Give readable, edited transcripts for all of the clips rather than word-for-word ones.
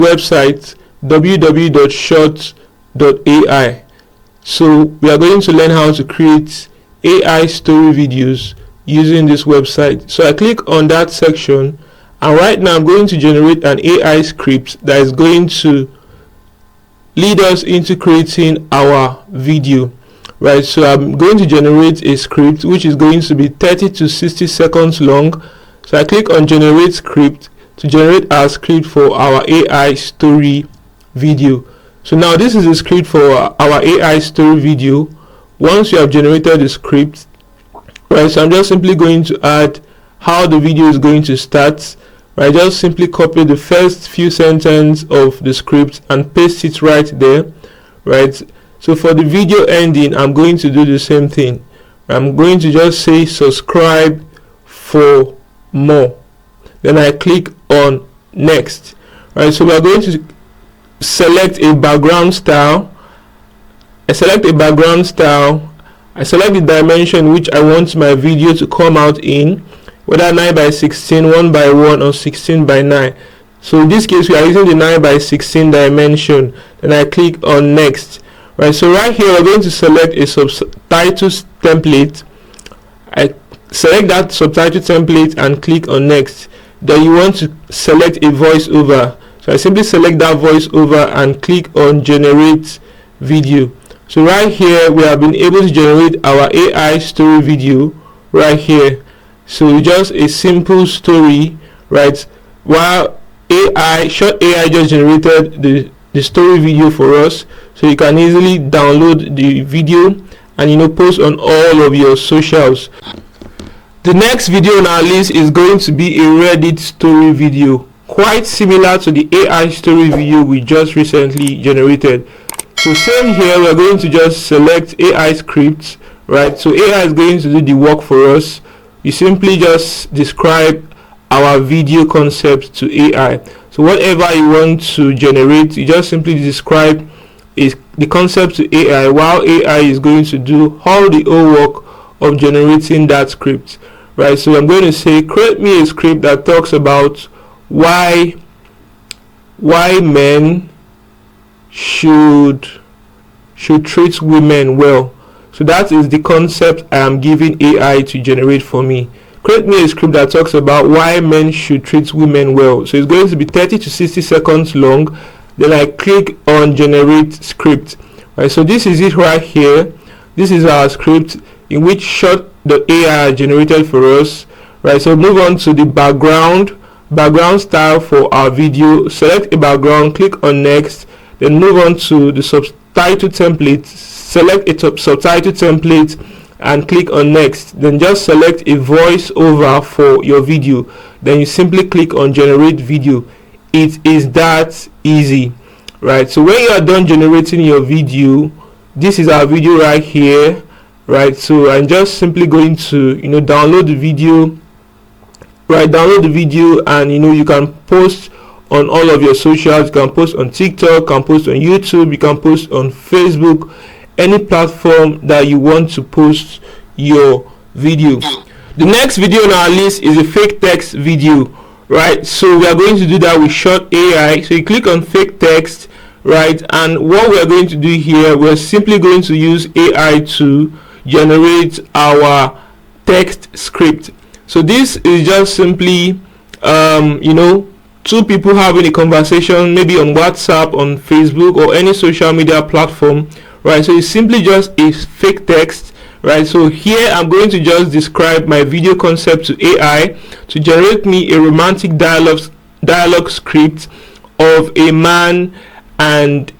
website www.short.ai. So we are going to learn how to create AI story videos using this website. So I click on that section, and right now I'm going to generate an AI script that is going to lead us into creating our video. Right, so I'm going to generate a script which is going to be 30 to 60 seconds long. So I click on generate script to generate our script for our AI story video. So now this is a script for our AI story video. Once you have generated the script, right, so I'm just simply going to add how the video is going to start. Right, just simply copy the first few sentences of the script and paste it right there. Right, so for the video ending, I'm going to do the same thing. I'm going to just say subscribe for more. Then I click on next. Right, so we are going to select a background style. I select a background style. I select the dimension which I want my video to come out in, whether 9:16, 1:1, or 16:9. So in this case, we are using the 9:16 dimension. Then I click on next. Right, so right here we're going to select a subtitles template. I select that subtitle template and click on next. Then you want to select a voiceover. So I simply select that voiceover and click on generate video. So right here we have been able to generate our AI story video right here. So just a simple story, right? While Short AI just generated the story video for us, so you can easily download the video and post on all of your socials. The next video on our list is going to be a Reddit story video, quite similar to the AI story video we just recently generated. So same here, we're going to just select AI scripts, right? So AI is going to do the work for us. You simply just describe our video concept to AI. So whatever you want to generate, you just simply describe the concept to AI, while AI is going to do all the whole work of generating that script. Right, so I'm going to say create me a script that talks about why men should treat women well. So that is the concept I am giving AI to generate for me. Create me a script that talks about why men should treat women well. So it's going to be 30 to 60 seconds long. Then I click on generate script. Right, so this is it right here. This is our script in which Short.ai generated for us. Right, so move on to the background style for our video. Select a background, click on next, then move on to the subtitle template. Select a subtitle template and click on next. Then just select a voiceover for your video. Then you simply click on generate video. It is that easy. Right, so when you are done generating your video, this is our video right here. Right, so I'm just simply going to download the video. Right, download the video, and you can post on all of your socials. You can post on TikTok, you can post on YouTube, you can post on Facebook, any platform that you want to post your video. The next video on our list is a fake text video. Right, so we are going to do that with Short AI. So you click on fake text, right, and what we are going to do here, we're simply going to use AI to generate our text script. So this is just simply two people having a conversation, maybe on WhatsApp, on Facebook, or any social media platform. Right, so it's simply just a fake text. Right, so here I'm going to just describe my video concept to AI to generate me a romantic dialogue script of a man and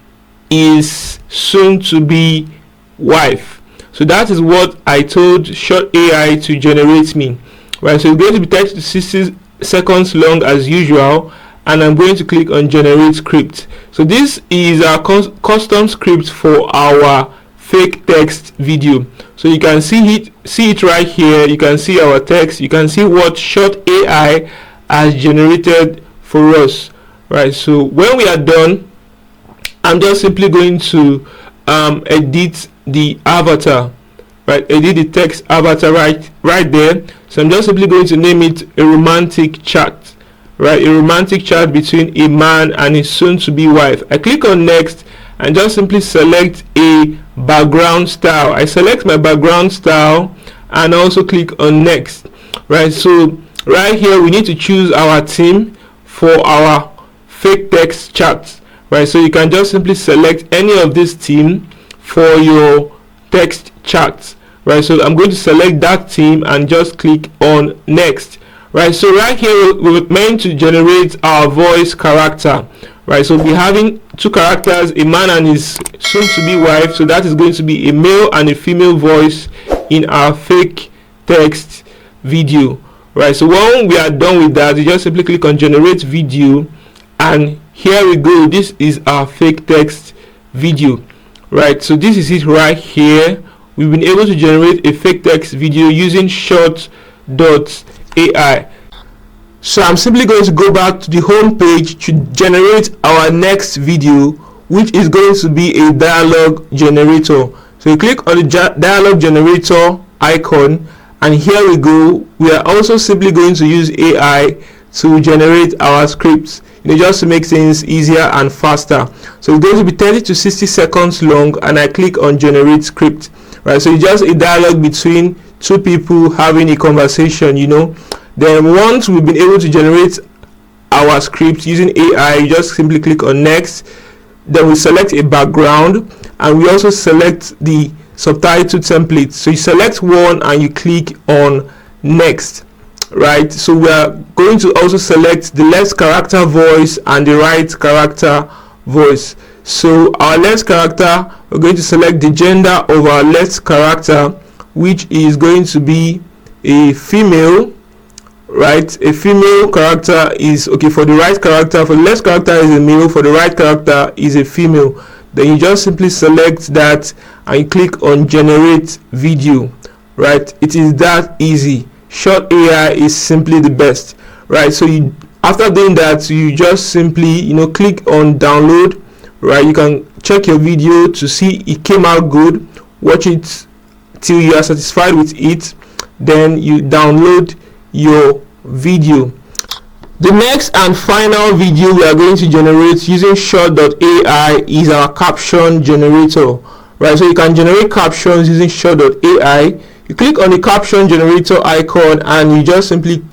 his soon to be wife. So that is what I told Short AI to generate me. Right, so it's going to be 30 to 60 seconds long as usual, and I'm going to click on generate script. So this is our custom script for our fake text video. So you can see it right here. You can see our text. You can see what Short AI has generated for us. Right, so when we are done, I'm just simply going to edit the avatar. Right, edit the text avatar right there. So I'm just simply going to name it a romantic chat. right? A romantic chat between a man and his soon-to-be wife. I click on next and just simply select a background style. I select my background style and also click on next, right? So right here we need to choose our theme for our fake text chat, right? So you can just simply select any of this theme for your text chat, right? So I'm going to select that theme and just click on next, right? So right here we're meant to generate our voice character, right? So we'll be having two characters, a man and his soon-to-be wife. So that is going to be a male and a female voice in our fake text video, right? So when we are done with that, you just simply click on generate video, and here we go. This is our fake text video, right? So this is it right here. We've been able to generate a fake text video using short.ai. So I'm simply going to go back to the home page to generate our next video, which is going to be a dialogue generator. So you click on the dialogue generator icon, and here we go. We are also simply going to use AI to generate our scripts, just to make things easier and faster. So it's going to be 30 to 60 seconds long, and I click on generate script, right? So it's just a dialogue between two people having a conversation. Then once we've been able to generate our script using AI, you just simply click on next. Then we select a background, and we also select the subtitle template. So you select one and you click on next, right? So we are going to also select the left character voice and the right character voice. So our left character, we're going to select the gender of our left character, which is going to be a female, right? A female character is okay. For the right character, for the left character is a male, for the right character is a female. Then you just simply select that and you click on generate video, right? It is that easy. Short AI is simply the best, right? So after doing that, you just simply click on download, right? You can check your video to see it came out good. Watch it till you are satisfied with it, then you download your video. The next and final video we are going to generate using short.ai is our caption generator, right? So you can generate captions using short.ai. You click on the caption generator icon and you just simply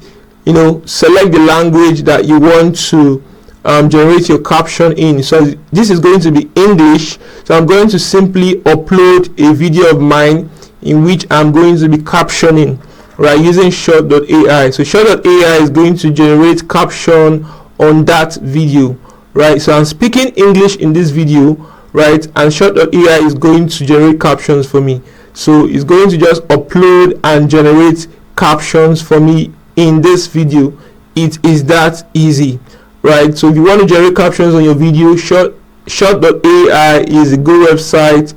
select the language that you want to generate your caption in. So this is going to be English, so I'm going to simply upload a video of mine in which I'm going to be captioning, right, using short.ai. So short.ai is going to generate caption on that video, right? So I'm speaking English in this video, right, and short.ai is going to generate captions for me. So it's going to just upload and generate captions for me in this video. It is that easy, right? So if you want to generate captions on your video, short.ai is a good website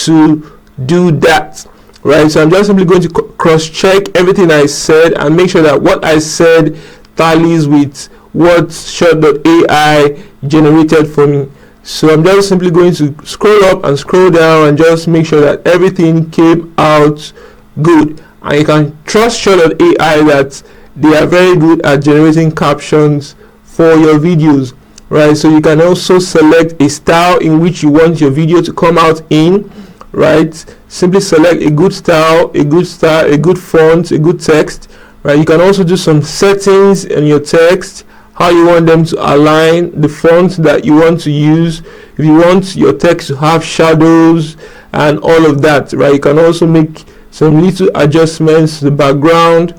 to do that, right? So I'm just simply going to cross-check everything I said and make sure that what I said tallies with what short.ai generated for me. So I'm just simply going to scroll up and scroll down and just make sure that everything came out good. And you can trust short.ai that they are very good at generating captions for your videos, right? So you can also select a style in which you want your video to come out in, right? Simply select a good style, a good style, a good font, a good text, right? You can also do some settings in your text, how you want them to align, the font that you want to use, if you want your text to have shadows and all of that, right? You can also make some little adjustments to the background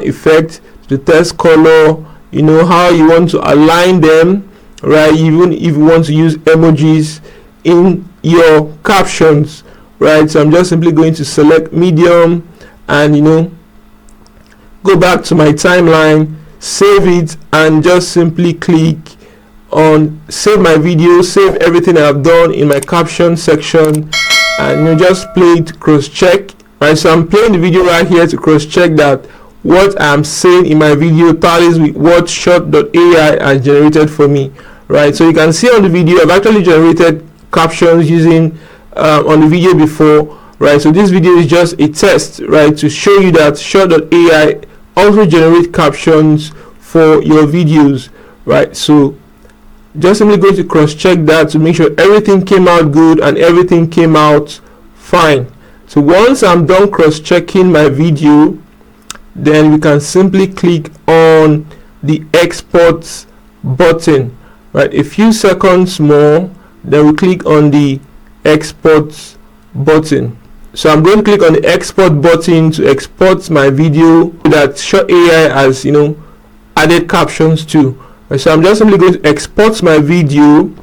effect, to the text color, how you want to align them, right? Even if you want to use emojis in your captions, right? So I'm just simply going to select medium and go back to my timeline, save it, and just simply click on save my video, save everything I've done in my caption section, and just play it, cross check, right? So I'm playing the video right here to cross check that what I'm saying in my video tallies with what short.ai has generated for me, right? So you can see on the video I've actually generated captions using on the video before, right? So this video is just a test, right, to show you that short.ai also generate captions for your videos, right? So just simply going to cross check that to make sure everything came out good and everything came out fine. So once I'm done cross checking my video, then we can simply click on the export button, right? A few seconds more, then we click on the export button. So I'm going to click on the export button to export my video that Short AI has, added captions to. So I'm just simply going to export my video,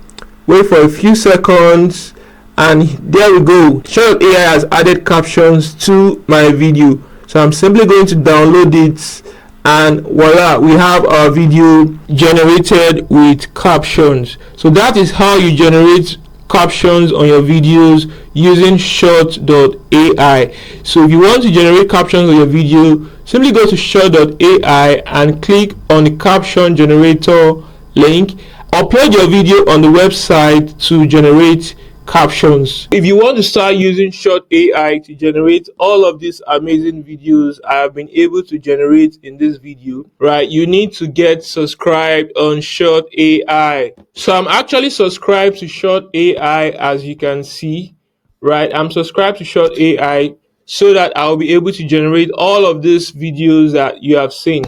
wait for a few seconds, and there we go. Short AI has added captions to my video. So I'm simply going to download it, and voila, we have our video generated with captions. So that is how you generate captions on your videos using short.ai. So if you want to generate captions on your video, simply go to short.ai and click on the caption generator link. Upload your video on the website to generate captions. If you want to start using Short AI to generate all of these amazing videos I have been able to generate in this video, right, you need to get subscribed on Short AI. So I'm actually subscribed to Short AI, as you can see, right? I'm subscribed to Short AI so that I'll be able to generate all of these videos that you have seen,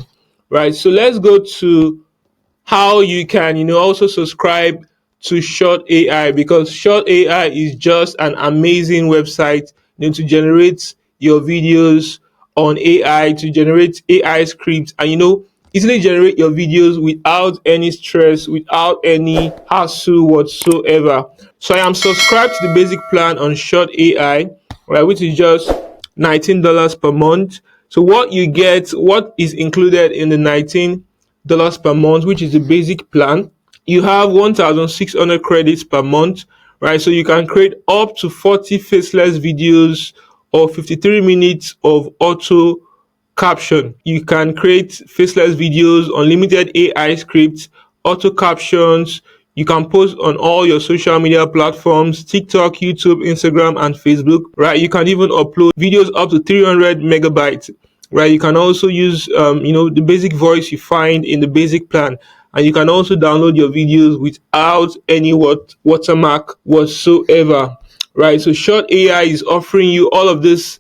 right? So let's go to how you can also subscribe to Short AI, because Short AI is just an amazing website to generate your videos on AI, to generate AI scripts, and easily generate your videos without any stress, without any hassle whatsoever. So I am subscribed to the basic plan on Short AI, right, which is just $19 per month. So what you get, what is included in the $19 per month, which is the basic plan, you have 1,600 credits per month, right? So you can create up to 40 faceless videos or 53 minutes of auto caption. You can create faceless videos, unlimited AI scripts, auto captions. You can post on all your social media platforms: TikTok, YouTube, Instagram, and Facebook, right? You can even upload videos up to 300 megabytes, right? You can also use the basic voice you find in the basic plan, and you can also download your videos without any watermark whatsoever, right? So Short AI is offering you all of this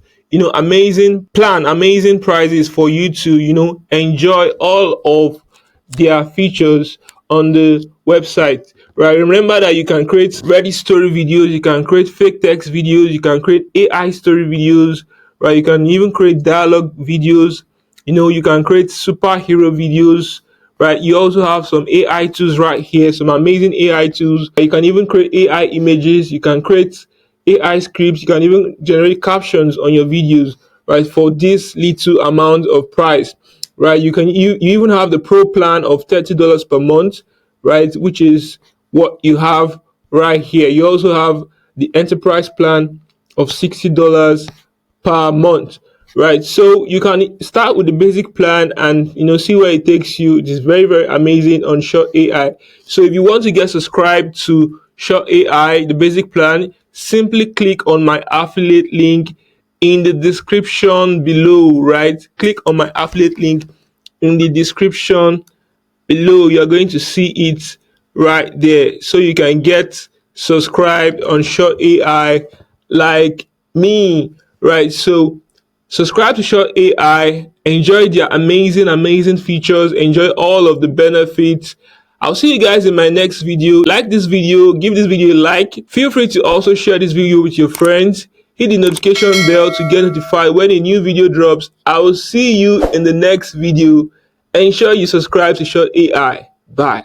amazing plan, amazing prices for you to enjoy all of their features on the website, right? Remember that you can create ready story videos, you can create fake text videos, you can create AI story videos, right? You can even create dialogue videos, you can create superhero videos, right? You also have some AI tools right here, some amazing AI tools. You can even create AI images, you can create AI scripts, you can even generate captions on your videos, right, for this little amount of price, right? You even have the pro plan of $30 per month, right, which is what you have right here. You also have the enterprise plan of $60 per month, right? So you can start with the basic plan and see where it takes you. It is very, very amazing on Short AI. So if you want to get subscribed to Short AI, the basic plan, simply click on my affiliate link in the description below, right? Click on my affiliate link in the description below. You're going to see it right there, so you can get subscribed on Short AI like me, right? So subscribe to Short AI, enjoy their amazing features, enjoy all of the benefits. I'll see you guys in my next video. Like this video, give this video a like. Feel free to also share this video with your friends. Hit the notification bell to get notified when a new video drops. I will see you in the next video. Ensure you subscribe to Short AI. Bye.